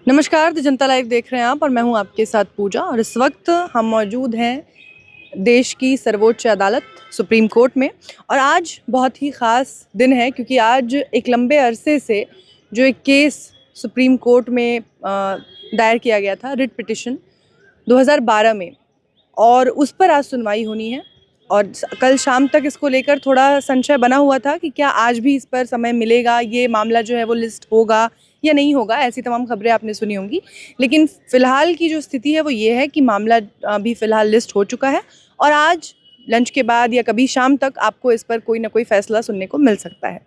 नमस्कार, the Janata live देख रहे हैं आप और मैं हूं आपके साथ पूजा। और इस वक्त हम मौजूद हैं देश की सर्वोच्च अदालत सुप्रीम कोर्ट में। और आज बहुत ही ख़ास दिन है क्योंकि आज एक लंबे अरसे से जो एक केस सुप्रीम कोर्ट में दायर किया गया था, रिट पिटिशन 2012 में, और उस पर आज सुनवाई होनी है। और कल शाम तक इसको लेकर थोड़ा संशय बना हुआ था कि क्या आज भी इस पर समय मिलेगा, ये मामला जो है वो लिस्ट होगा या नहीं होगा। ऐसी तमाम खबरें आपने सुनी होंगी, लेकिन फ़िलहाल की जो स्थिति है वो ये है कि मामला अभी फ़िलहाल लिस्ट हो चुका है और आज लंच के बाद या कभी शाम तक आपको इस पर कोई ना कोई फ़ैसला सुनने को मिल सकता है।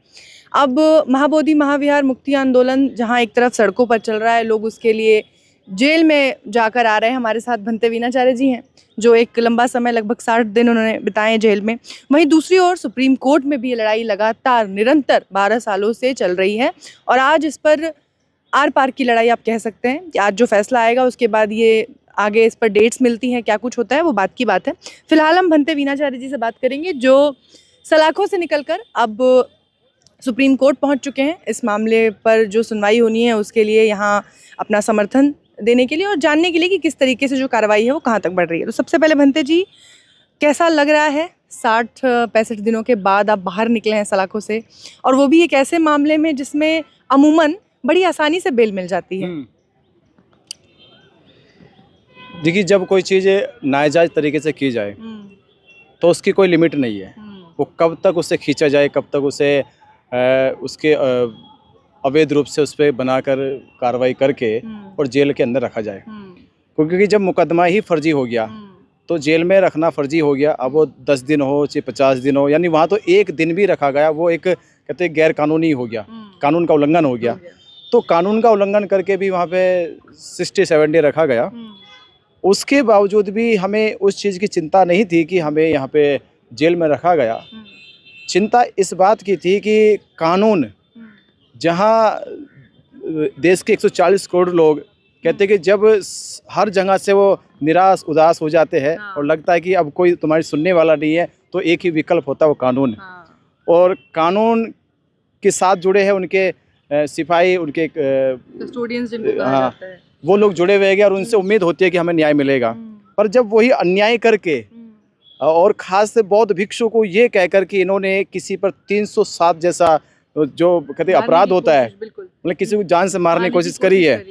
अब महाबोधि महाविहार मुक्ति आंदोलन जहाँ एक तरफ सड़कों पर चल रहा है, लोग उसके लिए जेल में जाकर आ रहे हैं। हमारे साथ भंते वीणाचार्य जी हैं जो एक लंबा समय, लगभग 60 दिन उन्होंने बिताए जेल में। वहीं दूसरी ओर सुप्रीम कोर्ट में भी ये लड़ाई लगातार निरंतर 12 सालों से चल रही है और आज इस पर आर पार की लड़ाई आप कह सकते हैं कि आज जो फैसला आएगा उसके बाद ये आगे इस पर डेट्स मिलती हैं, क्या कुछ होता है वो बात की बात है। फिलहाल हम भंते वीणाचार्य जी से बात करेंगे जो सलाखों से निकलकर अब सुप्रीम कोर्ट पहुंच चुके हैं। इस मामले पर जो सुनवाई होनी है उसके लिए यहाँ अपना समर्थन देने के लिए और जानने के लिए कि किस तरीके से जो कार्रवाई है वो कहाँ तक बढ़ रही है। तो सबसे पहले भंते जी, कैसा लग रहा है 60-65 दिनों के बाद आप बाहर निकले हैं सलाखों से, और वो भी एक ऐसे मामले में जिसमें अमूमन बड़ी आसानी से बेल मिल जाती है? देखिए, जब कोई चीज़ नाजायज़ तरीके से की जाए तो उसकी कोई लिमिट नहीं है। वो कब तक उसे खींचा जाए, कब तक उसे उसके अवैध रूप से उस पर बनाकर कार्रवाई करके और जेल के अंदर रखा जाए। क्योंकि जब मुकदमा ही फर्जी हो गया तो जेल में रखना फर्जी हो गया। अब वो 10 दिन हो चाहे 50 दिन हो, यानी वहाँ तो एक दिन भी रखा गया, वो एक कहते हैं गैर कानूनी हो गया, कानून का उल्लंघन हो गया। तो कानून का उल्लंघन करके भी वहाँ पे 60-70 डे रखा गया। उसके बावजूद भी हमें उस चीज़ की चिंता नहीं थी कि हमें यहाँ पे जेल में रखा गया। चिंता इस बात की थी कि कानून, जहाँ देश के 140 करोड़ लोग कहते हैं कि जब हर जगह से वो निराश उदास हो जाते हैं और लगता है कि अब कोई तुम्हारी सुनने वाला नहीं है, तो एक ही विकल्प होता है, वो कानून। और कानून के साथ जुड़े हैं उनके सिपाही, उनके कस्टोडियंस जिनको कहा जाता है, वो लोग जुड़े हुए हैं और उनसे उम्मीद होती है कि हमें न्याय मिलेगा। पर जब वही अन्याय करके और खास से बौद्ध भिक्षु को ये कहकर कि इन्होंने किसी पर 307 जैसा जो कहते अपराध होता है, मतलब किसी को जान से मारने की कोशिश करी है,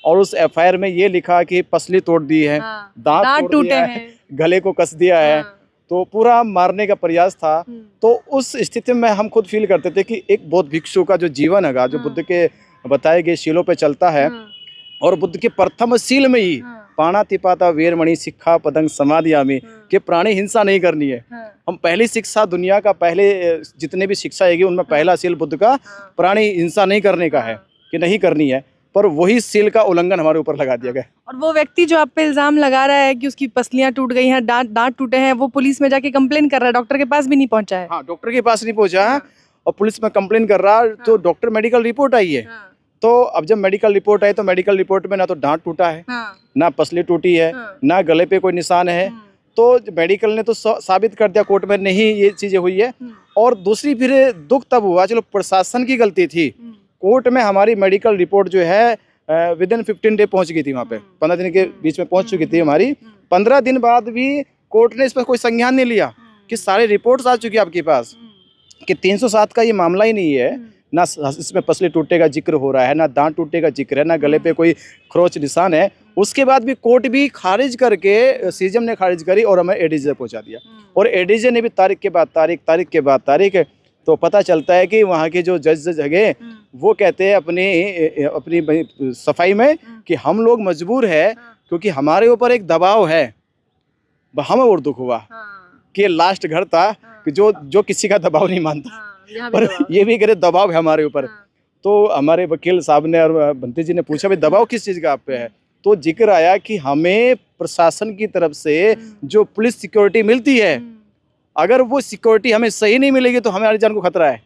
और उस एफआईआर में ये लिखा कि पसली तोड़ दी है, दांत टूटे हैं, गले को कस दिया है, तो पूरा मारने का प्रयास था। तो उस स्थिति में हम खुद फील करते थे कि एक बौद्ध भिक्षु का जो जीवन है, जो बुद्ध के बताए गए शीलों पे चलता है, और बुद्ध के प्रथम शील में ही पाणातिपाता वीरमणि शिक्षा पदंग समाधियामि कि प्राणी हिंसा नहीं करनी है। हम पहली शिक्षा दुनिया का, पहले जितने भी शिक्षा आएगी उनमें पहला शील बुद्ध का प्राणी हिंसा नहीं करने का है कि नहीं करनी है, पर वही शील का उल्लंघन हमारे ऊपर लगा दिया गया। और वो व्यक्ति जो आप पे इल्जाम लगा रहा है कि उसकी पसलियां टूट गई हैं, दांत टूटे हैं, वो पुलिस में जाके कंप्लेन कर रहा है, डॉक्टर के पास भी नहीं पहुंचा है। हाँ, डॉक्टर के पास नहीं पहुंचा है और पुलिस में कंप्लेन कर रहा है। तो डॉक्टर मेडिकल रिपोर्ट आई है, तो अब जब मेडिकल रिपोर्ट आई तो मेडिकल रिपोर्ट में ना तो दांत टूटा है, ना पसली टूटी है, ना गले पे कोई निशान है। तो मेडिकल ने तो साबित कर दिया कोर्ट में नहीं ये चीजें हुई है। और दूसरी फिर दुख तब हुआ, चलो प्रशासन की गलती थी, कोर्ट में हमारी मेडिकल रिपोर्ट जो है विदिन 15 डे पहुंच गई थी, वहाँ पे 15 दिन के बीच में पहुंच चुकी थी हमारी। 15 दिन बाद भी कोर्ट ने इस पर कोई संज्ञान नहीं लिया कि सारी रिपोर्ट्स आ चुकी है आपके पास कि 307 का ये मामला ही नहीं है, ना इसमें पसली टूटने का जिक्र हो रहा है, ना दांत टूटने का जिक्र है, ना गले पे कोई खरोच निशान है। उसके बाद भी कोर्ट भी खारिज करके, सीजम ने खारिज करी और हमें एडीजे पहुंचा दिया। और एडीजे ने भी तारीख के बाद तारीख के बाद तारीख, तो पता चलता है कि वहाँ के जो जज जगह वो कहते हैं अपनी सफाई में कि हम लोग मजबूर है क्योंकि हमारे ऊपर एक दबाव है। हमें और दुख हुआ कि लास्ट घर था कि जो किसी का दबाव नहीं मानता, पर ये भी करे दबाव है हमारे ऊपर। तो हमारे वकील साहब ने और भंते जी ने पूछा भाई दबाव किस चीज़ का आप पे है, तो जिक्र आया कि हमें प्रशासन की तरफ से जो पुलिस सिक्योरिटी मिलती है, अगर वो सिक्योरिटी हमें सही नहीं मिलेगी तो हमारी जान को खतरा है।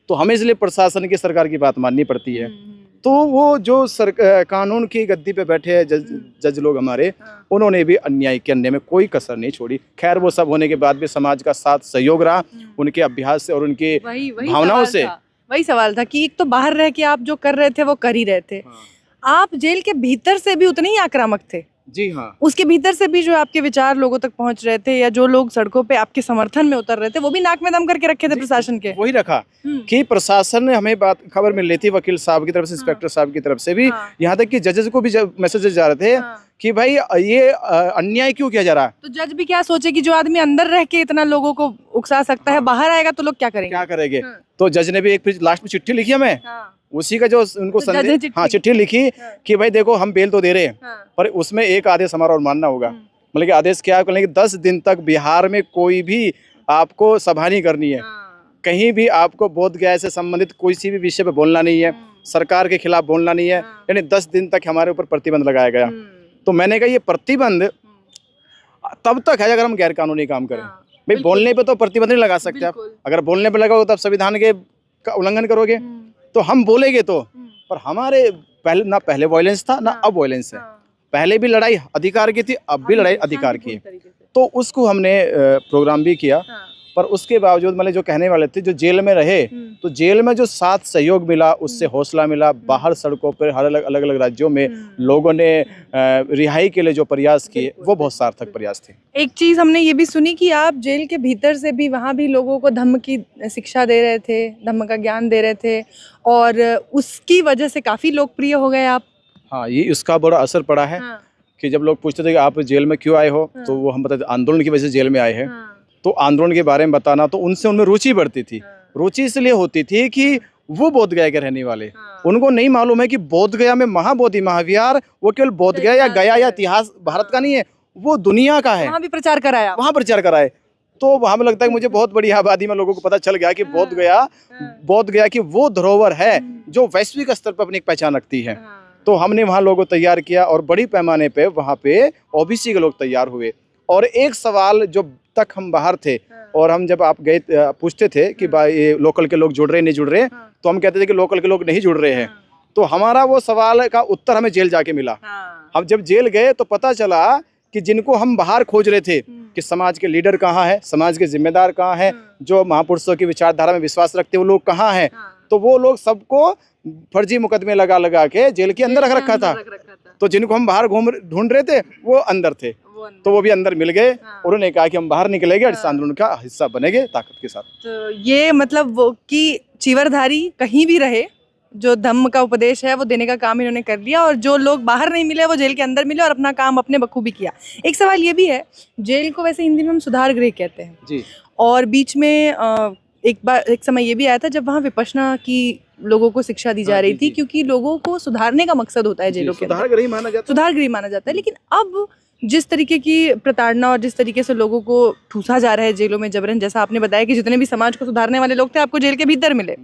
तो हमें इसलिए प्रशासन की, सरकार की बात माननी पड़ती है। तो वो जो कानून की गद्दी पे बैठे हैं जज लोग हमारे, उन्होंने भी अन्याय करने में कोई कसर नहीं छोड़ी। खैर, वो सब होने के बाद भी समाज का साथ सहयोग रहा उनके अभ्यास से और उनकी भावनाओं से। वही सवाल था कि एक तो बाहर रह के आप जो कर रहे थे वो कर ही रहे थे, आप जेल के भीतर से भी उतने ही आक्रामक थे, जी हाँ। उसके भीतर से भी जो आपके विचार लोगों तक पहुंच रहे थे या जो लोग सड़कों पे आपके समर्थन में उतर रहे थे, वो भी नाक में दम करके रखे थे प्रशासन के। वही रखा कि प्रशासन ने, हमें बात खबर मिल रही थी वकील साहब की तरफ से, इंस्पेक्टर साहब की तरफ से भी, यहाँ तक कि जजेस को भी मैसेजेस जा रहे थे कि भाई ये अन्याय क्यों किया जा रहा है। तो जज भी क्या सोचे कि जो आदमी अंदर रह के इतना लोगों को उकसा सकता है, बाहर आएगा तो लोग क्या करेंगे, क्या करेंगे। तो जज ने भी एक लास्ट में चिट्ठी लिखी हमें, उसी का जो उनको तो जज ने हाँ चिट्ठी लिखी कि भाई देखो हम बेल तो दे रहे हैं, पर उसमें एक आदेश हमारा और मानना होगा। मतलब कि आदेश क्या है कि 10 दिन तक बिहार में कोई भी आपको सभा नहीं करनी है, कहीं भी आपको बोध गया से संबंधित कोई सी भी विषय पे बोलना नहीं है, सरकार के खिलाफ बोलना नहीं है, यानी 10 दिन तक हमारे ऊपर प्रतिबंध लगाया गया। तो मैंने कहा ये प्रतिबंध तब तक है अगर हम गैर कानूनी काम करें। भाई बोलने पे तो प्रतिबंध नहीं लगा सकते आप, अगर बोलने पे लगाओगे तो आप संविधान के उल्लंघन करोगे। तो हम बोलेंगे तो, पर हमारे पहले वायलेंस था ना अब वायलेंस है। पहले भी लड़ाई अधिकार की थी, अब भी लड़ाई अधिकार की है। तो उसको हमने प्रोग्राम भी किया, पर उसके बावजूद मतलब जो कहने वाले थे, जो जेल में रहे, तो जेल में जो साथ सहयोग मिला, उससे हौसला मिला। बाहर सड़कों पर हर अलग अलग राज्यों में लोगों ने रिहाई के लिए जो प्रयास किए, वो बहुत सार्थक प्रयास थे। एक चीज हमने ये भी सुनी कि आप जेल के भीतर से भी वहाँ भी लोगों को धम्म की शिक्षा दे रहे थे, धम्म का ज्ञान दे रहे थे, और उसकी वजह से काफी लोकप्रिय हो गए आप। हाँ, ये उसका बड़ा असर पड़ा है। कि जब लोग पूछते थे कि आप जेल में क्यों आए हो, तो वो हम बताते आंदोलन की वजह से जेल में आए हैं। तो आंदोलन के बारे में बताना, तो उनसे उनमें रुचि बढ़ती थी। रुचि इसलिए होती थी कि वो बोधगया के रहने वाले, उनको नहीं मालूम है कि बोधगया में महाबोधि महाविहार वो केवल बोधगया या गया या इतिहास भारत का नहीं है, वो दुनिया का है। वहाँ भी प्रचार कराया, वहाँ प्रचार कराए। तो वहाँ में लगता है कि मुझे बहुत बड़ी आबादी में लोगों को पता चल गया कि बोधगया की वो धरोहर है जो वैश्विक स्तर पर अपनी एक पहचान रखती है। तो हमने वहाँ लोगों को तैयार किया, और बड़ी पैमाने पे वहाँ पे ओबीसी के लोग तैयार हुए। और एक सवाल, जो तक हम बाहर थे और हम जब आप गए पूछते थे कि भाई ये लोकल के लोग जुड़ रहे नहीं जुड़ रहे, तो हम कहते थे कि लोकल के लोग नहीं जुड़ रहे हैं। तो हमारा वो सवाल का उत्तर हमें जेल जाके मिला। हम जब जेल गए तो पता चला कि जिनको हम बाहर खोज रहे थे कि समाज के लीडर कहाँ हैं, समाज के जिम्मेदार कहाँ हैं, जो महापुरुषों की विचारधारा में विश्वास रखते वो लोग कहाँ हैं, तो वो लोग सबको फर्जी मुकदमे लगा के जेल के अंदर रख रखा था। तो जिनको हम बाहर ढूंढ रहे थे वो अंदर थे, तो वो भी अंदर मिल गए। उन्होंने कहा कि हम बाहर निकलेंगे और इस आंदोलन का हिस्सा बनेंगे ताकत के साथ। तो ये मतलब वो कि चीवरधारी कहीं भी रहे, जो धम्म का उपदेश है वो देने का काम इन्होंने कर लिया, और जो लोग बाहर नहीं मिले वो जेल के अंदर मिले और अपना काम अपने बखूबी किया। एक सवाल ये भी है, जेल को वैसे हिंदी में हम सुधार गृह कहते हैं जी, और बीच में एक समय ये भी आया था जब वहाँ विपश्यना की लोगों को शिक्षा दी जा रही थी, क्योंकि लोगों को सुधारने का मकसद होता है जेलों के अंदर, सुधार गृह माना जाता है। लेकिन अब जिस तरीके की प्रताड़ना और जिस तरीके से लोगों को ठूसा जा रहा है जेलों में जबरन, जैसा आपने बताया कि जितने भी समाज को सुधारने वाले लोग थे आपको जेल के भीतर मिले,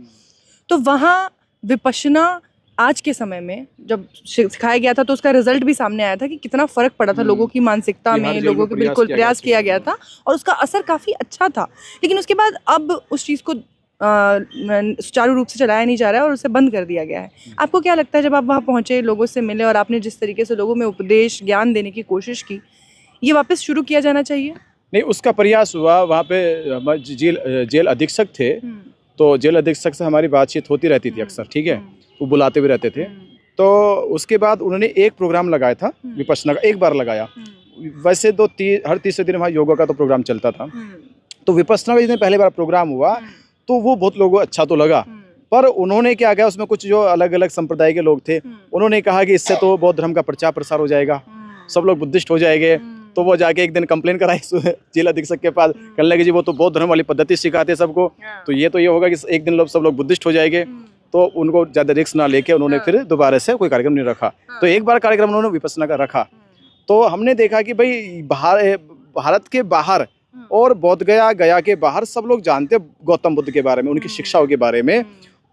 तो वहाँ विपश्यना आज के समय में जब सिखाया गया था तो उसका रिजल्ट भी सामने आया था कि कितना फर्क पड़ा था लोगों की मानसिकता में, लोगों के बिल्कुल प्रयास किया गया था और उसका असर काफी अच्छा था। लेकिन उसके बाद अब उस चीज को सुचारू रूप से चलाया नहीं जा रहा है और उसे बंद कर दिया गया है। आपको क्या लगता है जब आप वहाँ पहुंचे, लोगों से मिले और आपने जिस तरीके से लोगों में उपदेश ज्ञान देने की कोशिश की, ये वापस शुरू किया जाना चाहिए? नहीं, उसका प्रयास हुआ। वहाँ पे जेल अधीक्षक थे, तो जेल अधीक्षक से हमारी बातचीत होती रहती थी अक्सर, ठीक है, वो बुलाते भी रहते थे। तो उसके बाद उन्होंने एक प्रोग्राम लगाया था विपश्यना का, एक बार लगाया। वैसे तो हर तीसरे दिन वहाँ योगा का तो प्रोग्राम चलता था। तो विपश्यना का जिसने पहली बार प्रोग्राम हुआ तो वो बहुत लोगों को अच्छा तो लगा, पर उन्होंने क्या किया, उसमें कुछ जो अलग अलग संप्रदाय के लोग थे उन्होंने कहा कि इससे तो बौद्ध धर्म का प्रचार प्रसार हो जाएगा, सब लोग बुद्धिस्ट हो जाएंगे। तो वो जाके एक दिन कंप्लेन कराई जेल अधीक्षक के पास, कहने लगे जी वो तो बौद्ध धर्म वाली पद्धति सिखाते सबको, तो ये होगा कि एक दिन सब लोग बुद्धिस्ट हो जाएंगे। तो उनको ज़्यादा रिस्क ना लेके उन्होंने फिर दोबारा से कोई कार्यक्रम नहीं रखा। तो एक बार कार्यक्रम उन्होंने विपश्यना का रखा, तो हमने देखा कि भाई भारत के बाहर और बोधगया गया के बाहर सब लोग जानते गौतम बुद्ध के बारे में, उनकी शिक्षाओं के बारे में,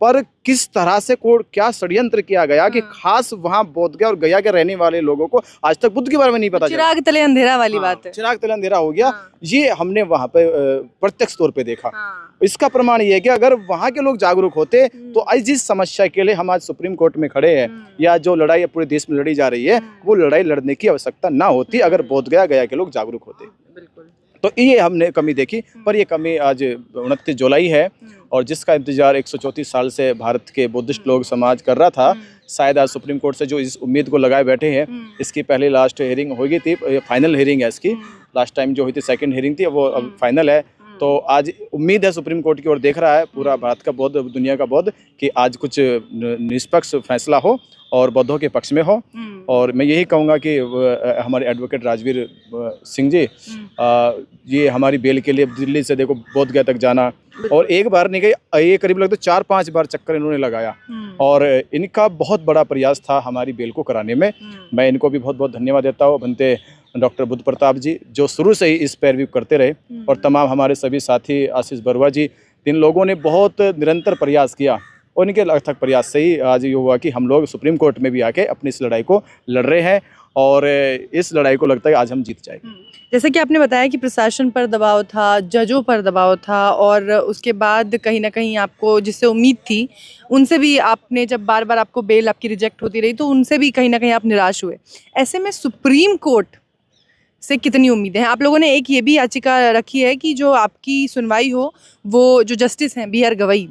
पर किस तरह से क्या षड्यंत्र किया गया कि खास वहाँ बोधगया और गया के रहने वाले लोगों को आज तक बुद्ध के बारे में नहीं पता। चिराग तले अंधेरा वाली बात है, चिराग तले अंधेरा हो गया। ये हमने वहाँ पे प्रत्यक्ष तौर पे देखा। इसका प्रमाण ये है कि अगर वहाँ के लोग जागरूक होते तो आज जिस समस्या के लिए हम आज सुप्रीम कोर्ट में खड़े हैं या जो लड़ाई पूरे देश में लड़ी जा रही है, वो लड़ाई लड़ने की आवश्यकता ना होती अगर बोधगया गया के लोग जागरूक होते। बिल्कुल। तो ये हमने कमी देखी, पर ये कमी आज 29 जुलाई है और जिसका इंतजार 134 साल से भारत के बुद्धिस्ट लोग समाज कर रहा था शायद आज सुप्रीम कोर्ट से जो इस उम्मीद को लगाए बैठे हैं, इसकी पहली लास्ट हियरिंग हो गई थी, फाइनल हियरिंग है इसकी। लास्ट टाइम जो हुई थी सेकंड हियरिंग थी, वो अब फाइनल है। तो आज उम्मीद है सुप्रीम कोर्ट की ओर देख रहा है पूरा भारत का बौद्ध, दुनिया का बौद्ध, कि आज कुछ निष्पक्ष फैसला हो और बौद्धों के पक्ष में हो। और मैं यही कहूँगा कि हमारे एडवोकेट राजवीर सिंह जी, ये हमारी बेल के लिए दिल्ली से देखो बोध गया तक जाना, और एक बार नहीं गई, ये करीब लगता 4-5 बार चक्कर इन्होंने लगाया, और इनका बहुत बड़ा प्रयास था हमारी बेल को कराने में। मैं इनको भी बहुत बहुत धन्यवाद देता हूँ। बनते डॉक्टर बुद्ध प्रताप जी, जो शुरू से ही इस पैरवी करते रहे, और तमाम हमारे सभी साथी, आशीष बरुआ जी, इन लोगों ने बहुत निरंतर प्रयास किया, और इनके अथक प्रयास से ही आज ये हुआ कि हम लोग सुप्रीम कोर्ट में भी आके अपनी इस लड़ाई को लड़ रहे हैं, और इस लड़ाई को लगता है आज हम जीत जाएंगे। जैसे कि आपने बताया कि प्रशासन पर दबाव था, जजों पर दबाव था, और उसके बाद कहीं ना कहीं आपको जिससे उम्मीद थी उनसे भी आपने, जब बार बार आपको बेल आपकी रिजेक्ट होती रही, तो उनसे भी कहीं ना कहीं आप निराश हुए। ऐसे में सुप्रीम कोर्ट से कितनी उम्मीदें हैं? आप लोगों ने एक ये भी याचिका रखी है कि जो आपकी सुनवाई हो, वो जो जस्टिस हैं BR गवई,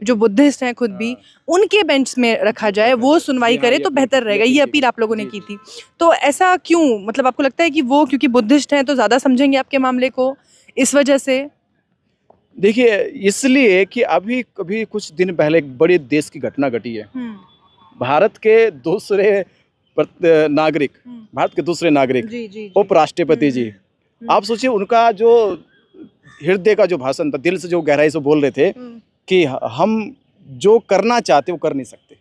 जो बुद्धिस्ट हैं खुद भी, उनके बेंच में रखा जाए, वो सुनवाई करे तो बेहतर रहेगा। ये अपील आप लोगों ने की थी। तो ऐसा क्यों? मतलब आपको लगता है कि वो क्योंकि बुद्धिस्ट हैं तो ज़्यादा समझेंगे आपके मामले को, इस वजह से? देखिए, इसलिए कि अभी कुछ दिन पहले एक बड़ी देश की घटना घटी है। भारत के दूसरे नागरिक, भारत के दूसरे नागरिक, उपराष्ट्रपति जी, आप सोचिए, उनका जो हृदय का जो भाषण था, दिल से जो गहराई से बोल रहे थे कि हम जो करना चाहते वो कर नहीं सकते,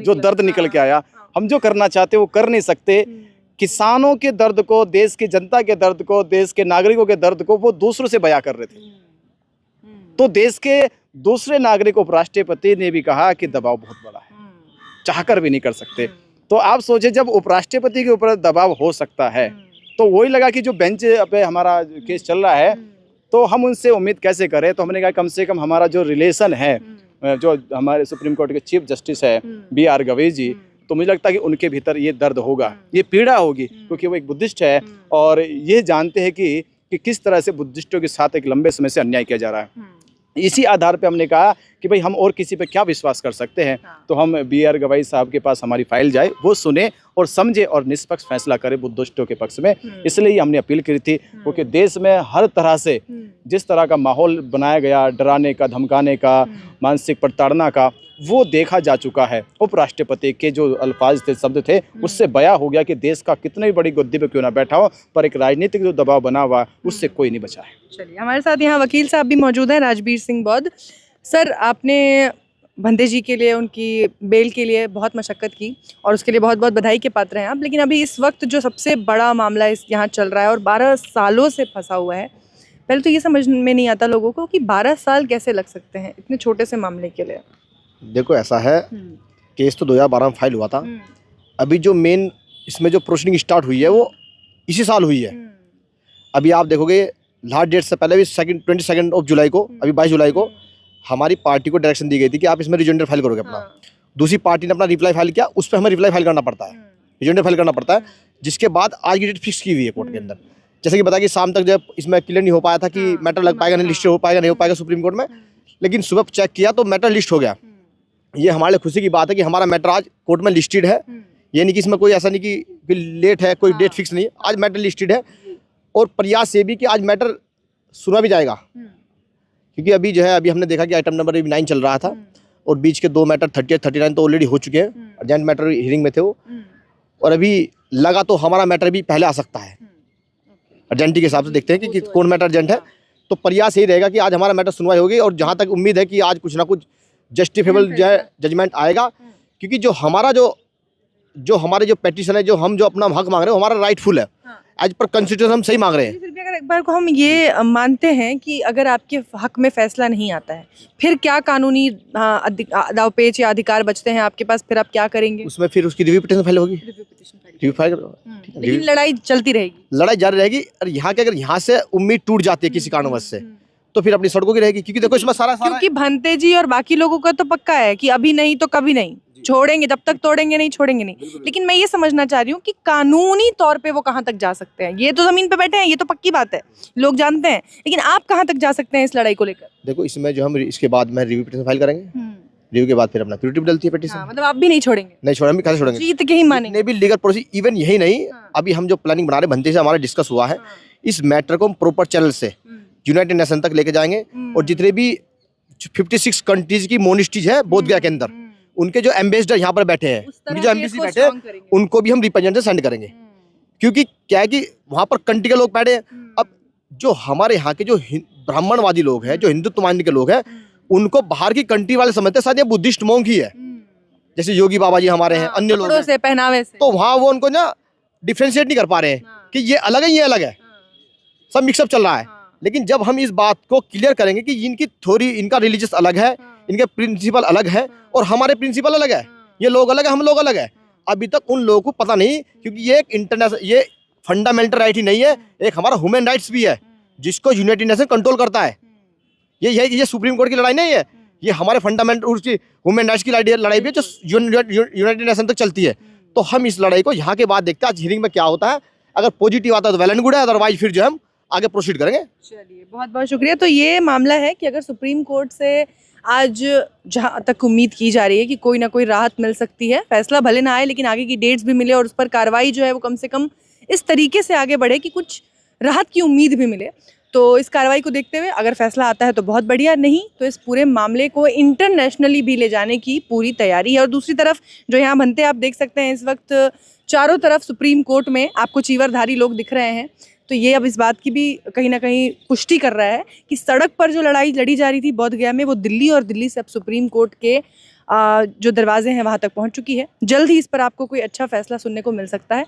जो दर्द निकल के आया, हम जो करना चाहते वो कर नहीं सकते। किसानों के दर्द को, देश की जनता के दर्द को, देश के नागरिकों के दर्द को वो दूसरों से बयां कर रहे थे। तो देश के दूसरे नागरिक उपराष्ट्रपति ने भी कहा कि दबाव बहुत बड़ा है, चाहकर भी नहीं कर सकते। तो आप सोचे, जब उपराष्ट्रपति के ऊपर दबाव हो सकता है, तो वही लगा कि जो बेंच पे हमारा केस चल रहा है, तो हम उनसे उम्मीद कैसे करें। तो हमने कहा कम से कम हमारा जो रिलेशन है, जो हमारे सुप्रीम कोर्ट के चीफ जस्टिस है BR गवई जी, तो मुझे लगता है कि उनके भीतर ये दर्द होगा, ये पीड़ा होगी, क्योंकि वो एक बुद्धिस्ट है और ये जानते हैं कि किस तरह से बुद्धिस्टों के साथ एक लंबे समय से अन्याय किया जा रहा है। इसी आधार पे हमने कहा कि भाई हम और किसी पे क्या विश्वास कर सकते हैं। तो हम BR गवई साहब के पास हमारी फाइल जाए, वो सुने और समझे और निष्पक्ष फैसला करे बुद्धिस्टों के पक्ष में। इसलिए हमने अपील की थी, क्योंकि देश में हर तरह से जिस तरह का माहौल बनाया गया, डराने का, धमकाने का, मानसिक प्रताड़ना का, वो देखा जा चुका है। उपराष्ट्रपति के जो अल्फाज थे, शब्द थे, उससे बयां हो गया कि देश का कितनी भी बड़ी गद्दी पे क्यों ना बैठा हो, पर एक राजनीतिक जो दबाव बना हुआ, उससे कोई नहीं बचा है। चलिए, हमारे साथ यहाँ वकील साहब भी मौजूद हैं, राजवीर सिंह बौद्ध। सर, आपने भंते जी के लिए, उनकी बेल के लिए बहुत मशक्क़त की, और उसके लिए बहुत बहुत बधाई के पात्र हैं आप। लेकिन अभी इस वक्त जो सबसे बड़ा मामला इस यहाँ चल रहा है और 12 सालों से फंसा हुआ है, पहले तो ये समझ में नहीं आता लोगों को कि 12 साल कैसे लग सकते हैं इतने छोटे से मामले के लिए। देखो, ऐसा है, केस तो 2012 में फाइल हुआ था। अभी जो मेन इसमें जो प्रोसीडिंग स्टार्ट हुई है वो इसी साल हुई है। अभी आप देखोगे, लास्ट डेट से पहले भी 22 जुलाई को, अभी 22 जुलाई को हमारी पार्टी को डायरेक्शन दी गई थी कि आप इसमें रिजोइंडर फाइल करोगे अपना। दूसरी पार्टी ने अपना रिप्लाई फाइल किया, उस पर हमें रिप्लाई फाइल करना पड़ता है, रिजोइंडर फाइल करना पड़ता है, जिसके बाद आज की डेट फिक्स की हुई है कोर्ट के अंदर। जैसे कि बताया कि शाम तक जब इसमें क्लियर नहीं हो पाया था कि मैटर लग पाएगा, नहीं लिस्ट हो पाएगा, नहीं हो पाएगा सुप्रीम कोर्ट में, लेकिन सुबह चेक किया तो मैटर लिस्ट हो गया। ये हमारे लिए खुशी की बात है कि हमारा मैटर आज कोर्ट में लिस्टेड है। ये नहीं कि इसमें कोई ऐसा नहीं कि लेट है, कोई डेट फिक्स नहीं, आज मैटर लिस्टेड है। और प्रयास ये भी कि आज मैटर सुना भी जाएगा, क्योंकि अभी जो है, अभी हमने देखा कि आइटम नंबर 9 चल रहा था, और बीच के 2 मैटर 30 और 39 तो ऑलरेडी हो चुके हैं, अर्जेंट मैटर हियरिंग में थे वो, और अभी लगा तो हमारा मैटर भी पहले आ सकता है। अर्जेंटी के हिसाब से देखते हैं कि कौन मैटर अर्जेंट है। तो प्रयास यही रहेगा कि आज हमारा मैटर सुनवाई होगी, और जहाँ तक उम्मीद है कि आज कुछ ना कुछ जस्टिफेबल जजमेंट आएगा, क्योंकि जो हमारे जो पेटिशन है, जो हम जो अपना हक मांग रहे हैं, हमारा राइटफुल है। एज पर कॉन्स्टिट्यूशन हम सही मांग रहे हैं। फिर भी अगर एक बार को हम ये मानते हैं कि अगर आपके हक में फैसला नहीं आता है, फिर क्या कानूनी दावपेच या अधिकार बचते हैं आपके पास, फिर आप क्या करेंगे? उसमें फिर उसकी रिव्यू पिटीशन फाइल होगी, रिव्यू फाइल, लेकिन लड़ाई चलती रहेगी, लड़ाई जारी रहेगी। और यहाँ के अगर यहाँ से उम्मीद टूट जाती है किसी कारणवश से, तो फिर अपनी सड़कों की रहेगी। क्योंकि देखो, इसमें सारा क्योंकि भंते जी और बाकी लोगों का तो पक्का है कि अभी नहीं तो कभी नहीं छोड़ेंगे, जब तक तोड़ेंगे नहीं, छोड़ेंगे नहीं। लेकिन मैं ये समझना चाह रही हूँ कि कानूनी तौर पे वो कहाँ तक जा सकते हैं। ये तो जमीन पे बैठे हैं, ये तो पक्की बात है, लोग जानते हैं, लेकिन आप कहाँ तक जा सकते हैं इस लड़ाई को लेकर? देखो, इसमें जो हम इसके बाद में रिव्यू पिटीशन फाइल करेंगे, रिव्यू के बाद फिर अपना प्यूरिटी डलती है पेटिशन। मतलब आप भी नहीं छोड़ेंगे? नहीं छोड़ेंगे, हम कैसे छोड़ेंगे, जीत के ही मानेंगे। जितने भी लीगल प्रोसेस, इवन यही नहीं, अभी हम जो प्लानिंग बना रहे बनते से हमारा डिस्कस हुआ है, इस मैटर को हम प्रॉपर चैनल से यूनाइटेड नेशन तक लेके जाएंगे और जितने भी 56 कंट्रीज की मोनिस्ट्रीज है बोधगया के अंदर, उनके जो एम्बेसडर यहाँ पर बैठे हैं, उनके जो एम्बेसी बैठे हैं, उनको भी हम रिप्रेजेंटेशन सेंड करेंगे। क्योंकि क्या है कि वहाँ पर कंट्री के लोग बैठे हैं, अब जो हमारे यहाँ के जो ब्राह्मणवादी लोग हैं, जो हिंदुत्व मानने के लोग हैं, उनको बाहर की कंट्री वाले समझते हैं शायद ये बुद्धिस्ट मोंक ही है, जैसे योगी बाबा जी हमारे हैं, अन्य लोग हैं, पहनावे से, तो वहाँ वो उनको ना डिफ्रेंशिएट नहीं कर पा रहे हैं कि ये अलग है, ये अलग है, सब मिक्सअप चल रहा है। लेकिन जब हम इस बात को क्लियर करेंगे कि इनकी थ्योरी, इनका रिलीजियस अलग है, इनके प्रिंसिपल अलग है और हमारे प्रिंसिपल अलग है, ये लोग अलग है, हम लोग अलग है, अभी तक उन लोगों को पता नहीं, क्योंकि ये एक इंटरनेशनल, ये फंडामेंटल राइट ही नहीं है, एक हमारा ह्यूमन राइट्स भी है जिसको यूनाइटेड नेशन कंट्रोल करता है। ये सुप्रीम कोर्ट की लड़ाई नहीं है, ये हमारे फंडामेंटल ह्यूमन राइट्स की लड़ाई भी है जो यूनाइटेड नेशन तक चलती है। तो हम इस लड़ाई को यहाँ के बाद देखते हैं आज हियरिंग में क्या होता है, अगर पॉजिटिव आता है तो वेल एंड गुड है, अदरवाइज फिर जो हम आगे प्रोसीड करेंगे। चलिए, बहुत बहुत शुक्रिया। तो ये मामला है कि अगर सुप्रीम कोर्ट से आज जहाँ तक उम्मीद की जा रही है कि कोई ना कोई राहत मिल सकती है, फैसला भले ना आए लेकिन आगे की डेट्स भी मिले और उस पर कार्रवाई जो है वो कम से कम इस तरीके से आगे बढ़े कि कुछ राहत की उम्मीद भी मिले, तो इस कार्रवाई को देखते हुए अगर फैसला आता है तो बहुत बढ़िया, नहीं तो इस पूरे मामले को इंटरनेशनली भी ले जाने की पूरी तैयारी है। और दूसरी तरफ जो यहाँ बनते आप देख सकते हैं, इस वक्त चारों तरफ सुप्रीम कोर्ट में आपको चीवरधारी लोग दिख रहे हैं, तो ये अब इस बात की भी कहीं ना कहीं पुष्टि कर रहा है कि सड़क पर जो लड़ाई लड़ी जा रही थी बोधगया में, वो दिल्ली और दिल्ली से अब सुप्रीम कोर्ट के जो दरवाजे हैं वहाँ तक पहुँच चुकी है। जल्द ही इस पर आपको कोई अच्छा फैसला सुनने को मिल सकता है।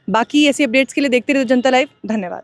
बाकी ऐसी अपडेट्स के लिए देखते रहिए जनता लाइव। धन्यवाद।